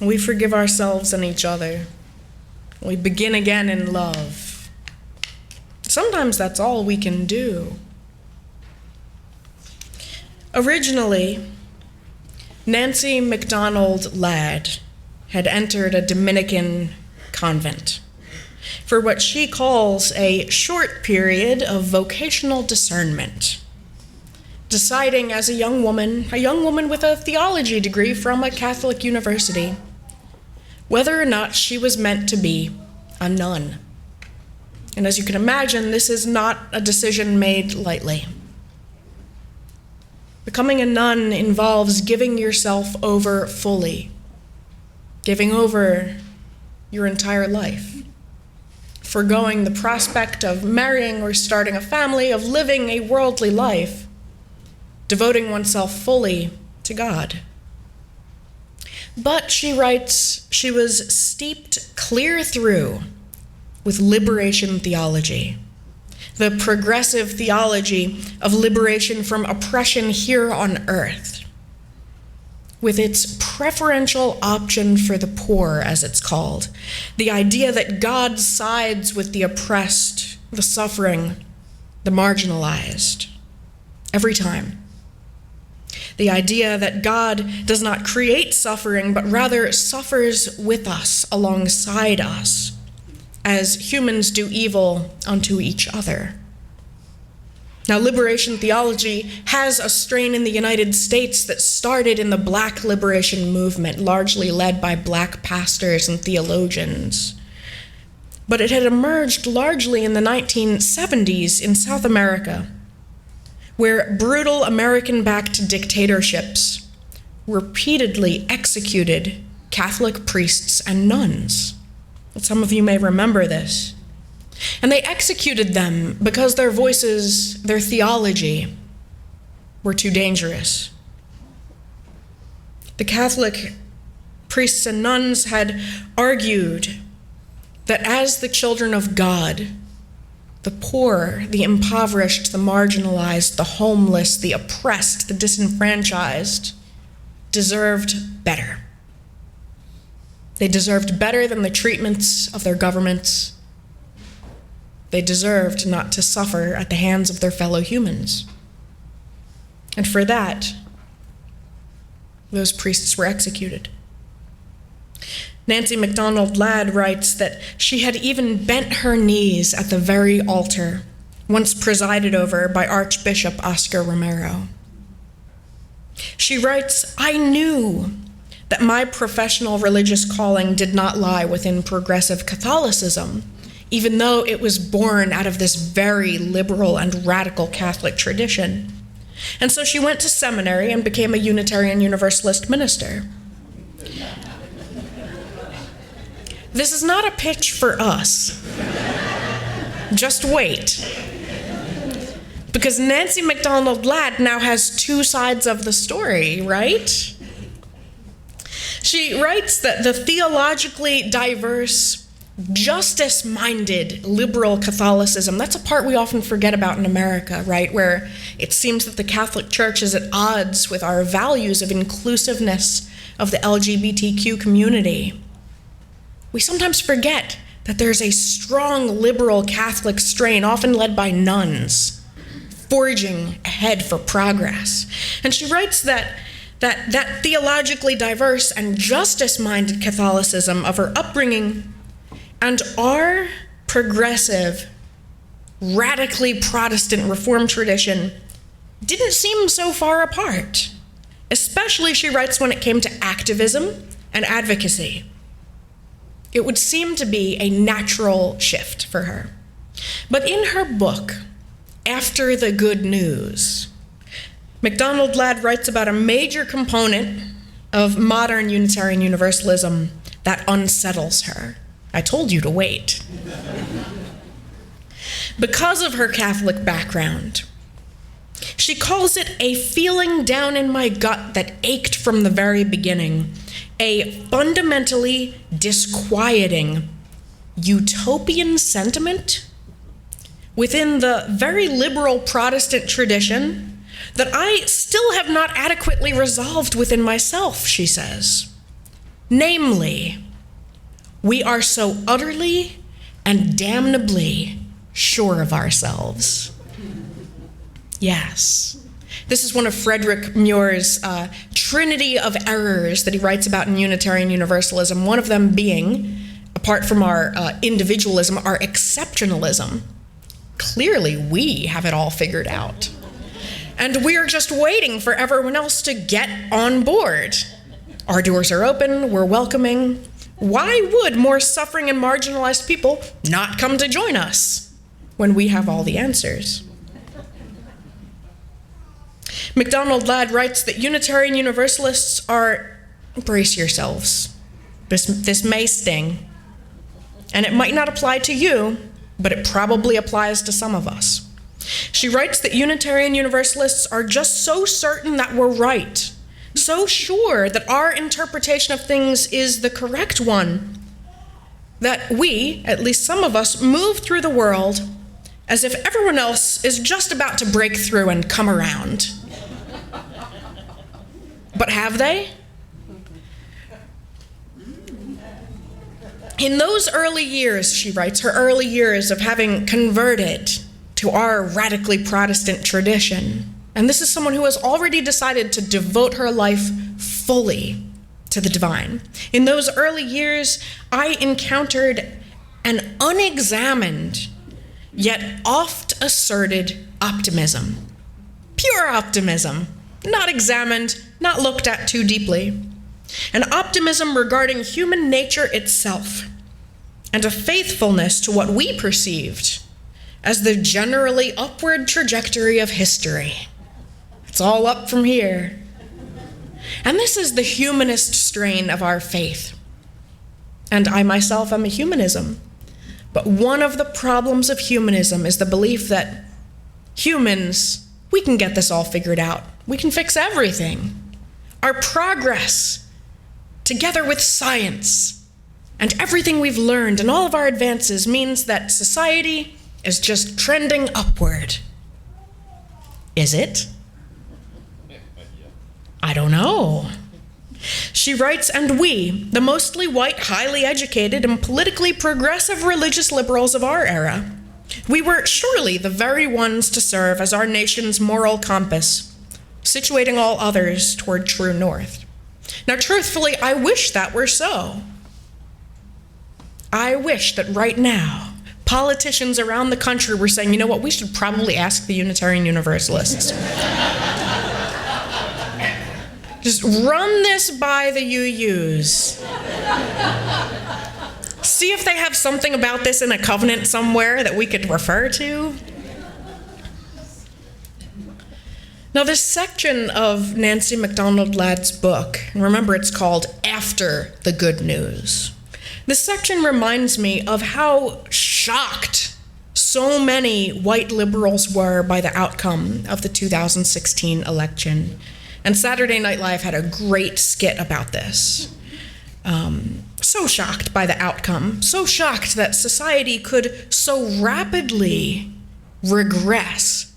We forgive ourselves and each other. We begin again in love. Sometimes that's all we can do. Originally, Nancy MacDonald Ladd had entered a Dominican convent for what she calls a short period of vocational discernment, deciding as a young woman with a theology degree from a Catholic university, whether or not she was meant to be a nun. And as you can imagine, this is not a decision made lightly. Becoming a nun involves giving yourself over fully, giving over your entire life, forgoing the prospect of marrying or starting a family, of living a worldly life, devoting oneself fully to God. But, she writes, she was steeped clear through with liberation theology, the progressive theology of liberation from oppression here on earth, with its preferential option for the poor, as it's called, the idea that God sides with the oppressed, the suffering, the marginalized, every time. The idea that God does not create suffering, but rather suffers with us, alongside us, as humans do evil unto each other. Now, liberation theology has a strain in the United States that started in the Black liberation movement, largely led by Black pastors and theologians. But it had emerged largely in the 1970s in South America, where brutal American-backed dictatorships repeatedly executed Catholic priests and nuns. Some of you may remember this. And they executed them because their voices, their theology, were too dangerous. The Catholic priests and nuns had argued that as the children of God, the poor, the impoverished, the marginalized, the homeless, the oppressed, the disenfranchised, deserved better. They deserved better than the treatments of their governments. They deserved not to suffer at the hands of their fellow humans. And for that, those priests were executed. Nancy MacDonald Ladd writes that she had even bent her knees at the very altar once presided over by Archbishop Oscar Romero. She writes, "I knew that my professional religious calling did not lie within progressive Catholicism, even though it was born out of this very liberal and radical Catholic tradition. And so she went to seminary and became a Unitarian Universalist minister." This is not a pitch for us. Just wait. Because Nancy MacDonald Ladd now has two sides of the story, right? She writes that the theologically diverse, justice-minded liberal Catholicism, that's a part we often forget about in America, right? Where it seems that the Catholic Church is at odds with our values of inclusiveness of the LGBTQ community. We sometimes forget that there's a strong liberal Catholic strain, often led by nuns, forging ahead for progress. And she writes that theologically diverse and justice-minded Catholicism of her upbringing and our progressive, radically Protestant Reformed tradition didn't seem so far apart, especially, she writes, when it came to activism and advocacy. It would seem to be a natural shift for her. But in her book, After the Good News, MacDonald Ladd writes about a major component of modern Unitarian Universalism that unsettles her. I told you to wait. Because of her Catholic background, she calls it a feeling down in my gut that ached from the very beginning, a fundamentally disquieting utopian sentiment within the very liberal Protestant tradition that I still have not adequately resolved within myself, she says. Namely, we are so utterly and damnably sure of ourselves. Yes. This is one of Frederick Muir's trinity of errors that he writes about in Unitarian Universalism, one of them being, apart from our individualism, our exceptionalism. Clearly, we have it all figured out. And we're just waiting for everyone else to get on board. Our doors are open, we're welcoming. Why would more suffering and marginalized people not come to join us when we have all the answers? MacDonald Ladd writes that Unitarian Universalists are, brace yourselves, this may sting, and it might not apply to you, but it probably applies to some of us. She writes that Unitarian Universalists are just so certain that we're right, so sure that our interpretation of things is the correct one, that we, at least some of us, move through the world as if everyone else is just about to break through and come around. But have they? In those early years, she writes, her early years of having converted to our radically Protestant tradition, and this is someone who has already decided to devote her life fully to the divine. In those early years, I encountered an unexamined, yet oft asserted optimism. Pure optimism, not examined, not looked at too deeply. An optimism regarding human nature itself, and a faithfulness to what we perceived as the generally upward trajectory of history. It's all up from here. And this is the humanist strain of our faith. And I myself am a humanism. But one of the problems of humanism is the belief that humans, we can get this all figured out. We can fix everything. Our progress, together with science, and everything we've learned and all of our advances means that society is just trending upward. Is it? I don't know. She writes, and we, the mostly white, highly educated, and politically progressive religious liberals of our era, we were surely the very ones to serve as our nation's moral compass, situating all others toward true north. Now, truthfully, I wish that were so. I wish that right now, politicians around the country were saying, you know what, we should probably ask the Unitarian Universalists. Just run this by the UUs. See if they have something about this in a covenant somewhere that we could refer to. Now, this section of Nancy MacDonald Ladd's book, and remember it's called After the Good News. This section reminds me of how shocked so many white liberals were by the outcome of the 2016 election. And Saturday Night Live had a great skit about this. So shocked by the outcome, so shocked that society could so rapidly regress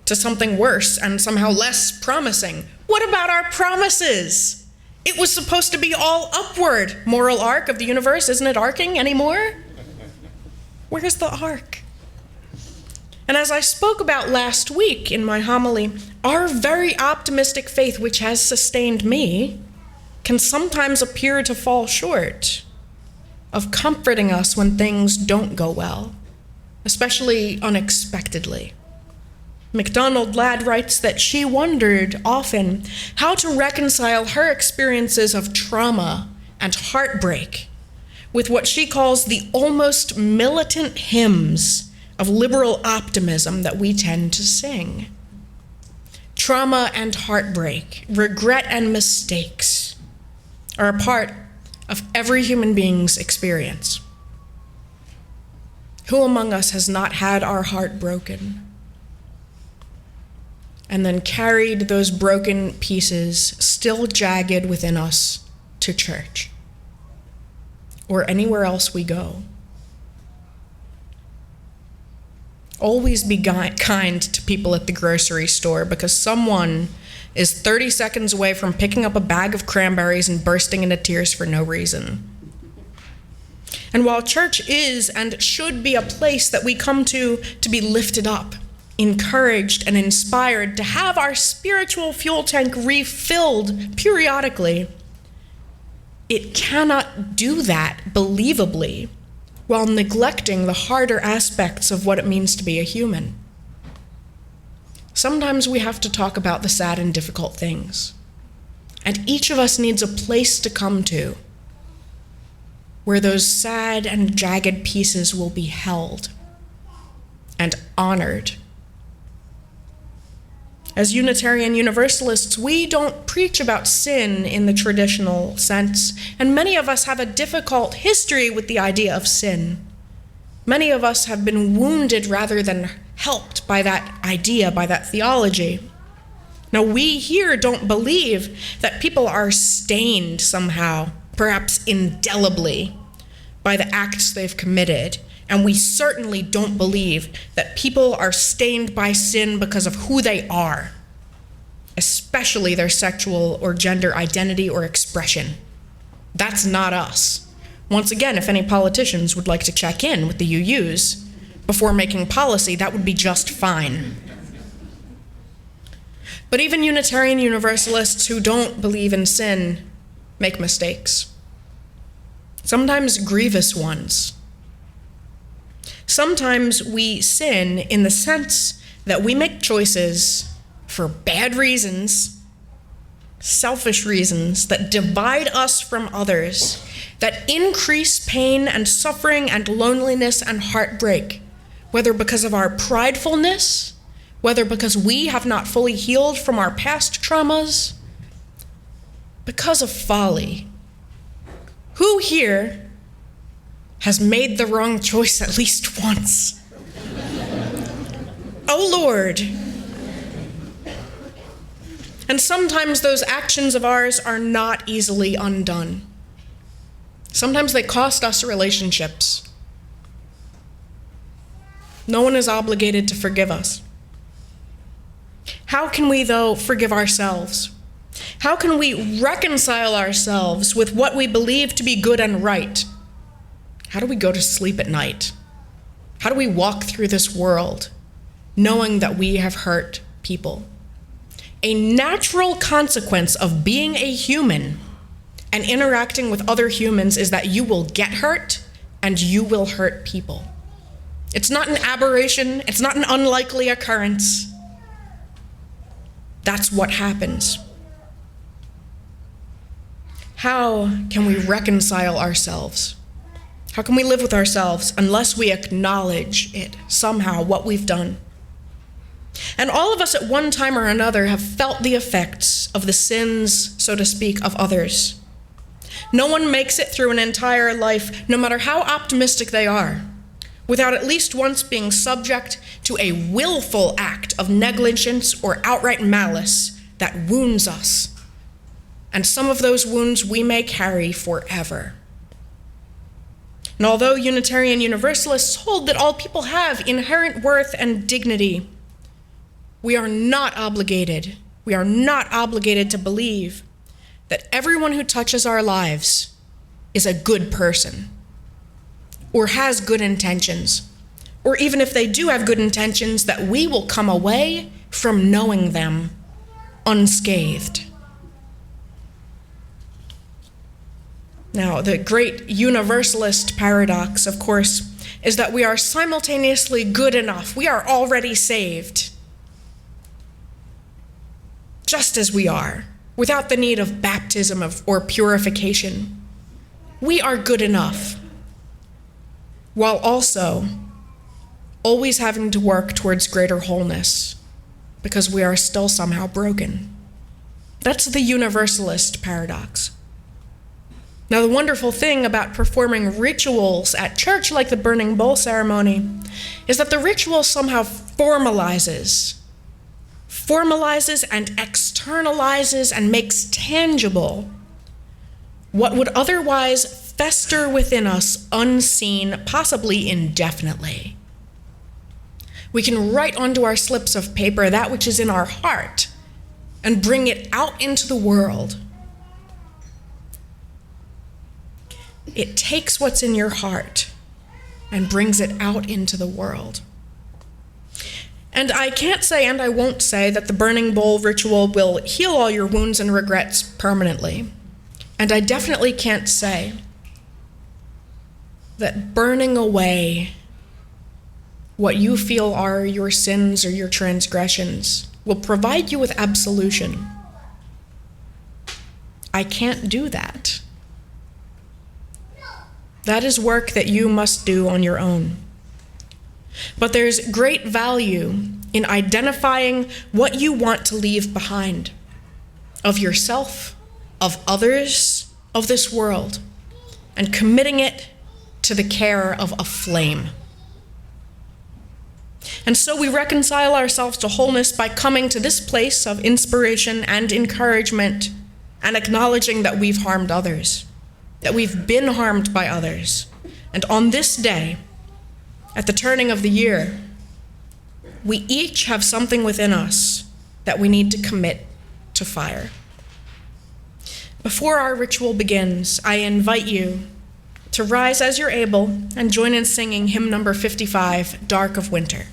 to something worse and somehow less promising. What about our promises? It was supposed to be all upward. Moral arc of the universe, isn't it arcing anymore? Where's the arc? And as I spoke about last week in my homily, our very optimistic faith, which has sustained me, can sometimes appear to fall short of comforting us when things don't go well, especially unexpectedly. MacDonald Ladd writes that she wondered often how to reconcile her experiences of trauma and heartbreak with what she calls the almost militant hymns of liberal optimism that we tend to sing. Trauma and heartbreak, regret and mistakes are a part of every human being's experience. Who among us has not had our heart broken and then carried those broken pieces, still jagged within us, to church or anywhere else we go? Always be kind to people at the grocery store, because someone is 30 seconds away from picking up a bag of cranberries and bursting into tears for no reason. And while church is and should be a place that we come to be lifted up, encouraged, and inspired, to have our spiritual fuel tank refilled periodically, it cannot do that believably while neglecting the harder aspects of what it means to be a human. Sometimes we have to talk about the sad and difficult things, and each of us needs a place to come to where those sad and jagged pieces will be held and honored. As Unitarian Universalists, we don't preach about sin in the traditional sense, and many of us have a difficult history with the idea of sin. Many of us have been wounded rather than helped by that idea, by that theology. Now, we here don't believe that people are stained somehow, perhaps indelibly, by the acts they've committed. And we certainly don't believe that people are stained by sin because of who they are, especially their sexual or gender identity or expression. That's not us. Once again, if any politicians would like to check in with the UUs before making policy, that would be just fine. But even Unitarian Universalists who don't believe in sin make mistakes, sometimes grievous ones. Sometimes we sin in the sense that we make choices for bad reasons, selfish reasons that divide us from others, that increase pain and suffering and loneliness and heartbreak, whether because of our pridefulness, whether because we have not fully healed from our past traumas, because of folly. Who here has made the wrong choice at least once? Oh Lord. And sometimes those actions of ours are not easily undone. Sometimes they cost us relationships. No one is obligated to forgive us. How can we, though, forgive ourselves? How can we reconcile ourselves with what we believe to be good and right? How do we go to sleep at night? How do we walk through this world knowing that we have hurt people? A natural consequence of being a human and interacting with other humans is that you will get hurt and you will hurt people. It's not an aberration. It's not an unlikely occurrence. That's what happens. How can we reconcile ourselves? How can we live with ourselves unless we acknowledge it somehow, what we've done? And all of us at one time or another have felt the effects of the sins, so to speak, of others. No one makes it through an entire life, no matter how optimistic they are, without at least once being subject to a willful act of negligence or outright malice that wounds us. And some of those wounds we may carry forever. And although Unitarian Universalists hold that all people have inherent worth and dignity, we are not obligated to believe that everyone who touches our lives is a good person or has good intentions, or even if they do have good intentions, that we will come away from knowing them unscathed. Now, the great universalist paradox, of course, is that we are simultaneously good enough. We are already saved, just as we are, without the need of baptism or purification. We are good enough, while also always having to work towards greater wholeness, because we are still somehow broken. That's the universalist paradox. Now, the wonderful thing about performing rituals at church, like the burning bowl ceremony, is that the ritual somehow formalizes and externalizes and makes tangible what would otherwise fester within us unseen, possibly indefinitely. We can write onto our slips of paper that which is in our heart and bring it out into the world. It takes what's in your heart and brings it out into the world. And I can't say, and I won't say, that the burning bowl ritual will heal all your wounds and regrets permanently. And I definitely can't say that burning away what you feel are your sins or your transgressions will provide you with absolution. I can't do that. That is work that you must do on your own. But there's great value in identifying what you want to leave behind of yourself, of others, of this world, and committing it to the care of a flame. And so we reconcile ourselves to wholeness by coming to this place of inspiration and encouragement and acknowledging that we've harmed others, that we've been harmed by others. And on this day, at the turning of the year, we each have something within us that we need to commit to fire. Before our ritual begins, I invite you to rise as you're able and join in singing hymn number 55, Dark of Winter.